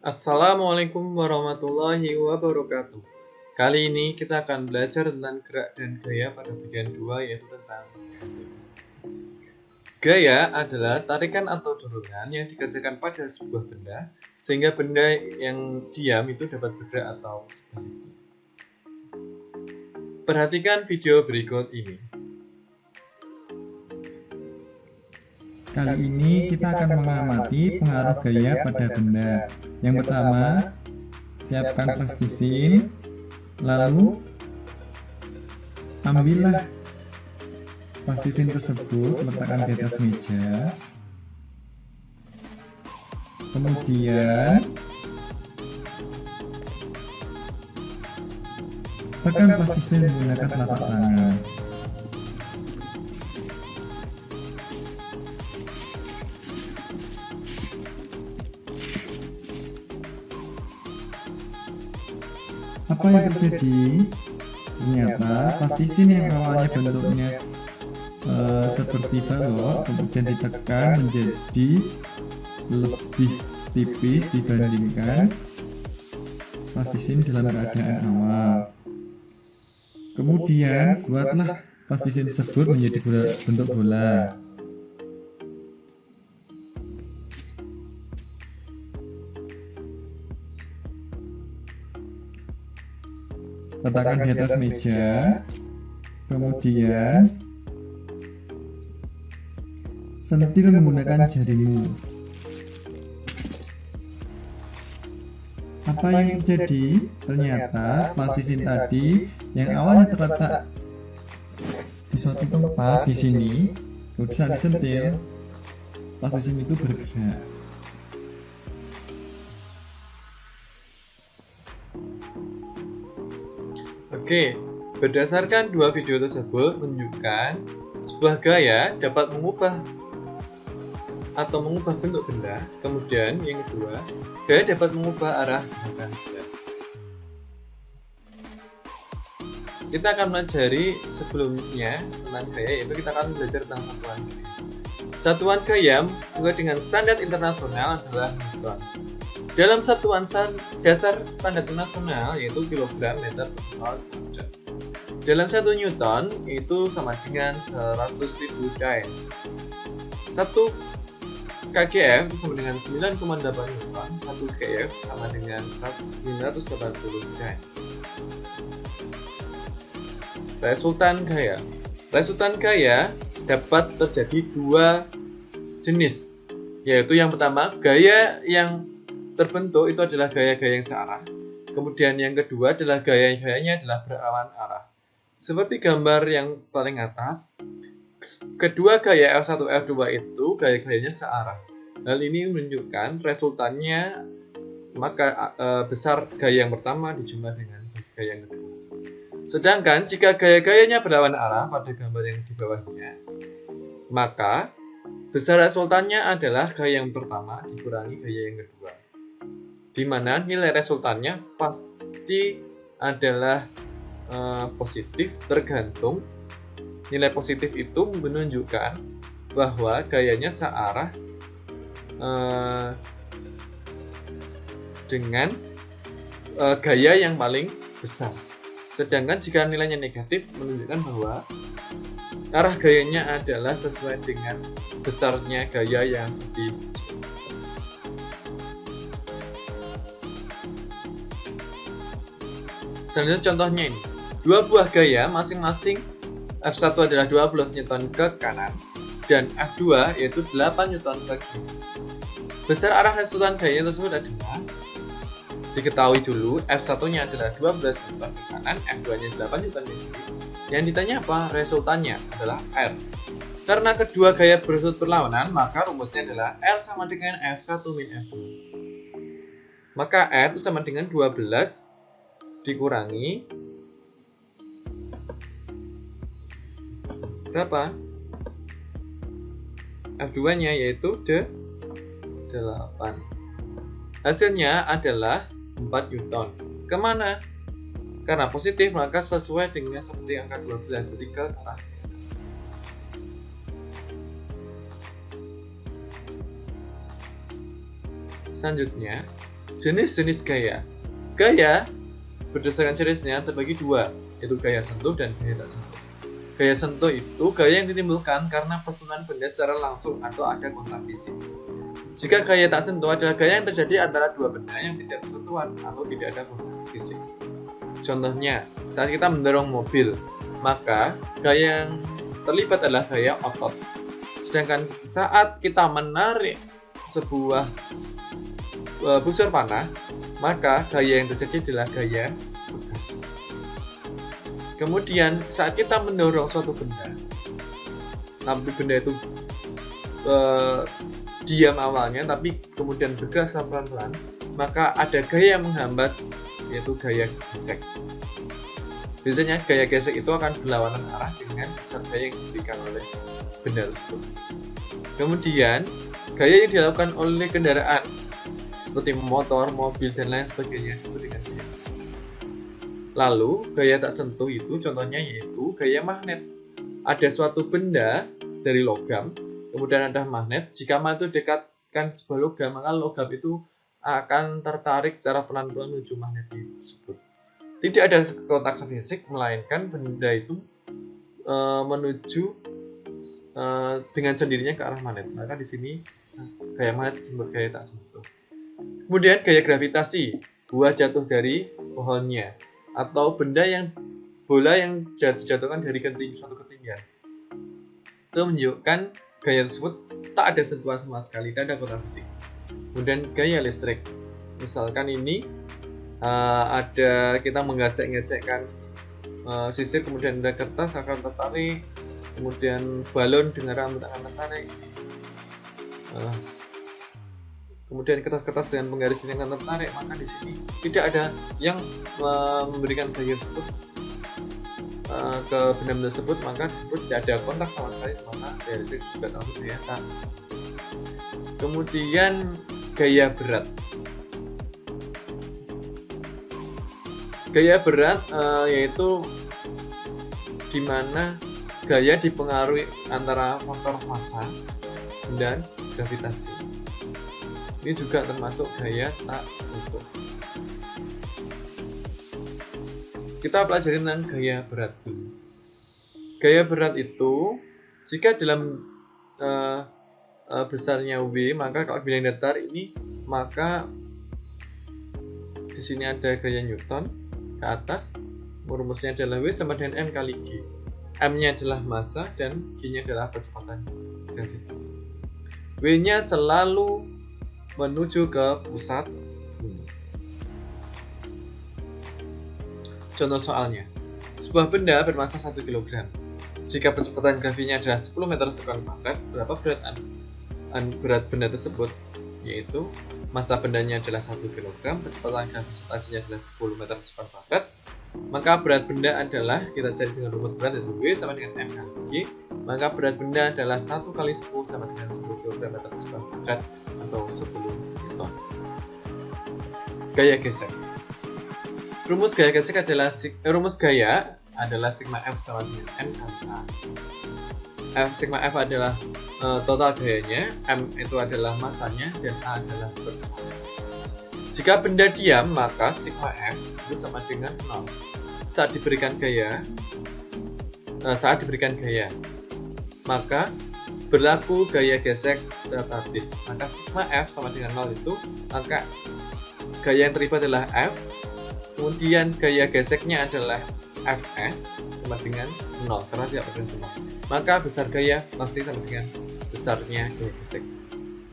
Assalamualaikum warahmatullahi wabarakatuh. Kali ini kita akan belajar tentang gerak dan gaya pada bagian 2, yaitu tentang gaya adalah tarikan atau dorongan yang dikerjakan pada sebuah benda sehingga benda yang diam itu dapat bergerak atau sebaliknya. Perhatikan video berikut ini. Kali ini kita akan mengamati pengaruh gaya pada benda. Yang pertama, siapkan plastisin, lalu ambillah plastisin tersebut, letakkan di atas meja. Kemudian tekan plastisin menggunakan telapak tangan. Apa yang terjadi? Ternyata plastisin yang awalnya bentuknya seperti balok kemudian ditekan menjadi lebih tipis dibandingkan plastisin dalam keadaan awal. Kemudian buatlah plastisin tersebut menjadi bentuk bola. Letakkan di atas meja, kemudian sentil menggunakan jarimu. Apa yang terjadi? Ternyata plastisin tadi yang awalnya terletak di suatu tempat di sini, kemudian saat disentil, plastisin itu bergerak. Oke, berdasarkan dua video tersebut menunjukkan sebuah gaya dapat mengubah bentuk benda. Kemudian yang kedua, gaya dapat mengubah arah gerakan benda. Kita akan mempelajari sebelumnya tentang gaya, yaitu kita akan belajar tentang satuan gaya. Satuan gaya sesuai dengan standar internasional adalah Newton. Dalam satuan dasar standar internasional yaitu kilogram meter per sekunder. Dalam 1 Newton itu sama dengan 100.000 Dyne. 1 kgf sama dengan 9,8 Newton. 1 kf sama dengan 580 Dyne. Resultan gaya. Resultan gaya dapat terjadi dua jenis, yaitu yang pertama, gaya yang terbentuk itu adalah gaya-gaya yang searah. Kemudian yang kedua adalah gaya-gayanya adalah berlawan arah. Seperti gambar yang paling atas, kedua gaya F1, F2 itu gaya-gayanya searah. Hal ini menunjukkan resultannya maka besar gaya yang pertama dijumlah dengan gaya yang kedua. Sedangkan jika gaya-gayanya berlawan arah pada gambar yang di bawahnya, maka besar resultannya adalah gaya yang pertama dikurangi gaya yang kedua, di mana nilai resultannya pasti adalah positif, tergantung nilai positif itu menunjukkan bahwa gayanya searah dengan gaya yang paling besar. Sedangkan jika nilainya negatif menunjukkan bahwa arah gayanya adalah sesuai dengan besarnya gaya yang diciptakan. Selanjutnya contohnya ini. Dua buah gaya masing-masing F1 adalah 12 Newton ke kanan dan F2 yaitu 8 Newton ke kiri. Besar arah resultan gaya tersebut adalah, diketahui dulu, F1-nya adalah 12 Newton ke kanan, F2-nya 8 Newton ke kiri. Yang ditanya apa? Resultannya adalah R. Karena kedua gaya bersudut berlawanan, maka rumusnya adalah R sama dengan F1 min F2. Maka R itu sama dengan 12 dikurangi berapa? F2-nya yaitu 8. Hasilnya adalah 4 Newton. Kemana? Karena positif maka sesuai dengan seperti angka 12, berarti ke arah. Selanjutnya, Jenis-jenis gaya. Gaya berdasarkan jenisnya terbagi dua, yaitu gaya sentuh dan gaya tak sentuh. Gaya sentuh itu gaya yang ditimbulkan karena pesunan benda secara langsung atau ada kontak fisik. Jika gaya tak sentuh adalah gaya yang terjadi antara dua benda yang tidak bersentuhan atau tidak ada kontak fisik. Contohnya, saat kita mendorong mobil, maka gaya yang terlibat adalah gaya otot. Sedangkan saat kita menarik sebuah busur panah, maka gaya yang terjadi adalah gaya tugas. Kemudian saat kita mendorong suatu benda, tapi benda itu diam awalnya, tapi kemudian bergerak pelan-pelan, maka ada gaya yang menghambat, yaitu gaya gesek. Biasanya gaya gesek itu akan berlawanan arah dengan besar gaya yang diberikan oleh benda tersebut. Kemudian gaya yang dilakukan oleh kendaraan seperti motor, mobil, dan lain sebagainya disebut dengan gaya gesek. Lalu gaya tak sentuh itu contohnya yaitu gaya magnet. Ada suatu benda dari logam, kemudian ada magnet. Jika magnet itu dekatkan sebuah logam, maka logam itu akan tertarik secara pelan-pelan menuju magnet tersebut. Tidak ada kontak fisik, melainkan benda itu menuju dengan sendirinya ke arah magnet. Maka di sini gaya magnet disebut gaya tak sentuh. Kemudian gaya gravitasi, buah jatuh dari pohonnya, atau bola yang dijatuhkan dari suatu ketinggian. Itu menunjukkan gaya tersebut tak ada sentuhan sama sekali, tidak ada kontak fisik. Kemudian gaya listrik, misalkan ini ada kita menggesek-gesekkan sisir, kemudian ada kertas akan tertarik, kemudian balon dengan rambut akan tertarik, kemudian kertas-kertas dengan penggaris ini akan tertarik, maka di sini tidak ada yang memberikan gaya tersebut ke benda tersebut, maka disebut tidak ada kontak sama sekali, maka gaya listrik juga termasuk gaya tak sentuh. Kemudian gaya berat. Gaya berat yaitu di mana gaya dipengaruhi antara faktor massa dan gravitasi. Ini juga termasuk gaya tak sentuh. Kita pelajari tentang gaya berat dulu. Gaya berat itu jika dalam besarnya V, maka kalau bilang datar ini, maka di sini ada gaya Newton ke atas. Rumusnya adalah W sama dengan M kali G. M-nya adalah massa dan G-nya adalah percepatan gravitasi. W-nya selalu menuju ke pusat bumi. Contoh soalnya, sebuah benda bermassa 1 kg. Jika percepatan gravinya adalah 10 meter sekon kuadrat, berapa berat benda tersebut? Yaitu massa bendanya adalah 1 kg, percepatan gravitasinya adalah 10 meter sekon kuadrat, maka berat benda adalah, kita cari dengan rumus berat yaitu W sama dengan M kali G, maka berat benda adalah 1 kali 10 sama dengan 10 kg meter sekon kuadrat atau 10 Newton. Gaya gesek. Rumus gaya gesek adalah sigma F sama dengan M kali A. Sigma F adalah total gayanya, M itu adalah massanya, dan A adalah percepatan. Jika benda diam, maka sigma F itu sama dengan 0. Saat diberikan gaya, maka berlaku gaya gesek statis. Maka sigma F sama dengan 0 itu, maka gaya yang terlibat adalah F, kemudian gaya geseknya adalah Fs sama dengan 0 karena tidak berbentuk. Maka besar gaya pasti sama dengan besarnya gaya gesek.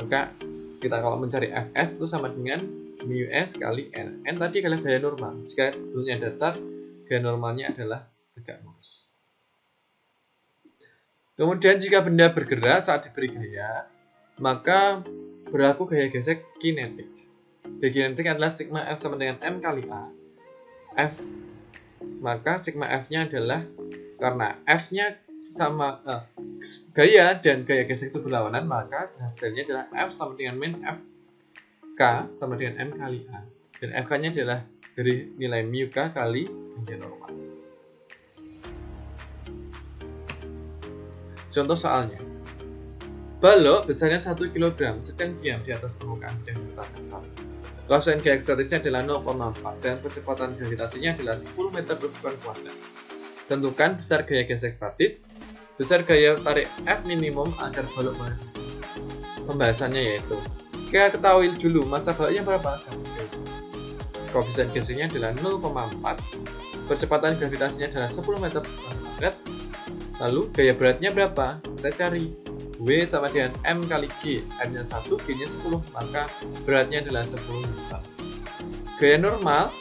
Maka kita kalau mencari Fs itu sama dengan μs kali n. N tadi adalah gaya normal. Jika bentuknya datar, gaya normalnya adalah tegak lurus. Kemudian jika benda bergerak saat diberi gaya, maka berlaku gaya gesek kinetik. Gaya kinetik adalah sigma F sama dengan M kali A. F, maka sigma F-nya adalah, karena F-nya sama gaya dan gaya gesek itu berlawanan, maka hasilnya adalah F sama dengan min F K sama dengan M kali A, dan F-nya adalah dari nilai mu K kali gaya normal. Contoh soalnya, balok besarnya 1 kg sedang diam di atas permukaan dan bertahan kasar. Koefisien gaya ekstatisnya adalah 0,4 dan kecepatan gravitasinya adalah 10 meter per sekon kuadrat. Tentukan besar gaya gesek statis, besar gaya tarik F minimum agar balok balik. Pembahasannya yaitu, kita ketahui dulu masa baloknya berapa? Koefisien geseknya adalah 0,4, percepatan gravitasinya adalah 10 meter per sekon kuadrat. Lalu gaya beratnya berapa? Kita cari. W sama dengan M kali G, M-nya 1, G-nya 10, maka beratnya adalah 10 Newton. Gaya normal,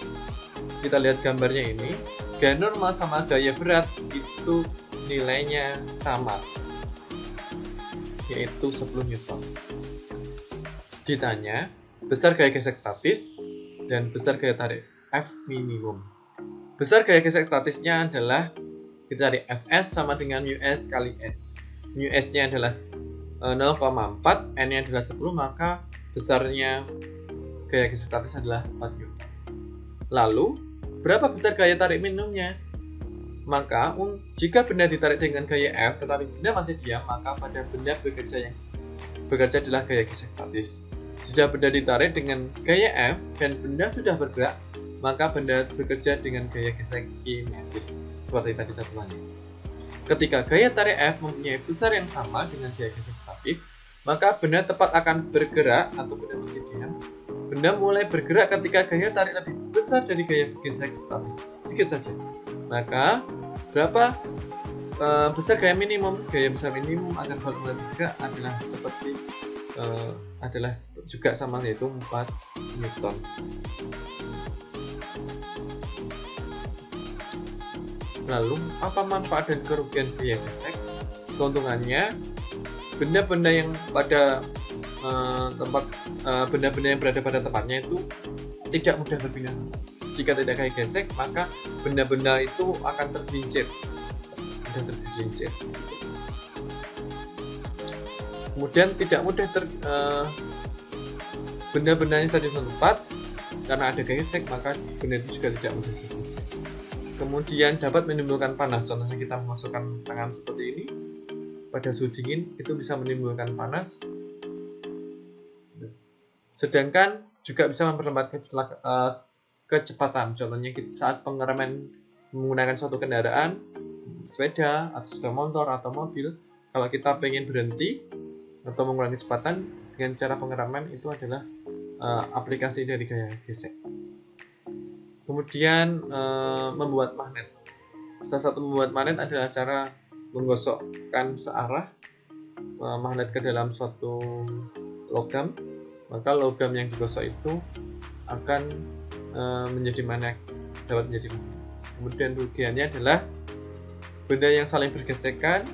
kita lihat gambarnya ini, gaya normal sama gaya berat itu nilainya sama, yaitu 10 Newton. Ditanya, besar gaya gesek statis dan besar gaya tarik F minimum. Besar gaya gesek statisnya adalah, kita cari Fs sama dengan US kali N. US-nya adalah 0,4, N-nya adalah 10, maka besarnya gaya gesek statis adalah 4 Newton. Lalu, berapa besar gaya tarik minimumnya? Maka, jika benda ditarik dengan gaya F, tetapi benda masih diam, maka pada benda bekerja adalah gaya gesek statis. Jika benda ditarik dengan gaya F dan benda sudah bergerak, maka benda bekerja dengan gaya gesek kinetis. Seperti tadi satuannya. Ketika gaya tarik F mempunyai besar yang sama dengan gaya gesek statis, maka benda tepat akan bergerak atau benda masih diam. Benda mulai bergerak ketika gaya tarik lebih besar dari gaya gesek statis, sedikit saja. Maka berapa besar gaya minimum? Gaya besar minimum agar balok mulai bergerak adalah juga sama, yaitu 4 Newton. Lalu, apa manfaat dan kerugian gaya gesek? Keuntungannya, benda-benda yang pada benda-benda yang berada pada tempatnya itu tidak mudah berpindah. Jika tidak gaya gesek, maka benda-benda itu akan tergelincir. Kemudian tidak mudah benda-benda yang tadi tempat, karena ada gaya gesek, maka benda itu juga tidak mudah tergelincir. Kemudian dapat menimbulkan panas. Contohnya kita memasukkan tangan seperti ini pada suhu dingin, itu bisa menimbulkan panas. Sedangkan juga bisa memperlambat kecepatan. Contohnya saat pengereman menggunakan suatu kendaraan, sepeda atau sepeda motor atau mobil, kalau kita pengen berhenti atau mengurangi kecepatan dengan cara pengereman, itu adalah aplikasi dari gaya gesek. Kemudian membuat magnet. Salah satu membuat magnet adalah cara menggosokkan searah magnet ke dalam suatu logam. Maka logam yang digosok itu akan menjadi magnet, dapat menjadi magnet. Kemudian kerugiannya adalah benda yang saling bergesekan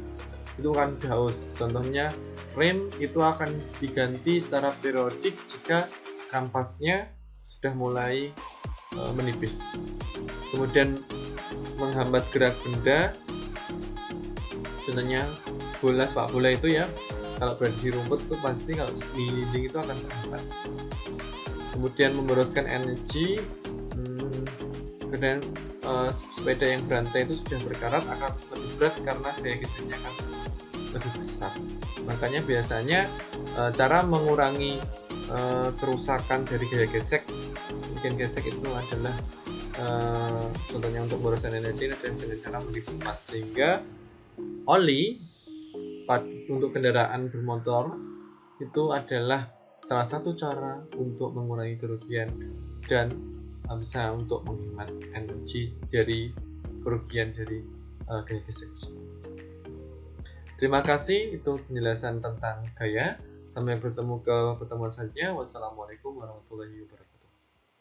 itu akan haus. Contohnya rem itu akan diganti secara periodik jika kampasnya sudah mulai menipis. Kemudian menghambat gerak benda. Contohnya bola, sepak bola itu ya, kalau berada di rumput itu pasti kalau di dinding itu akan terhambat. Kemudian memboroskan energi. Kemudian sepeda yang berantai itu sudah berkarat akan lebih berat karena gaya geseknya akan lebih besar. Makanya biasanya cara mengurangi kerusakan dari gaya gesek itu adalah contohnya untuk memboroskan energi dengan cara dikemas, sehingga oli untuk kendaraan bermotor itu adalah salah satu cara untuk mengurangi kerugian dan bisa untuk menghemat energi dari kerugian dari gaya gesek. Terima kasih, itu penjelasan tentang gaya. Sampai bertemu ke pertemuan selanjutnya. Wassalamualaikum warahmatullahi wabarakatuh.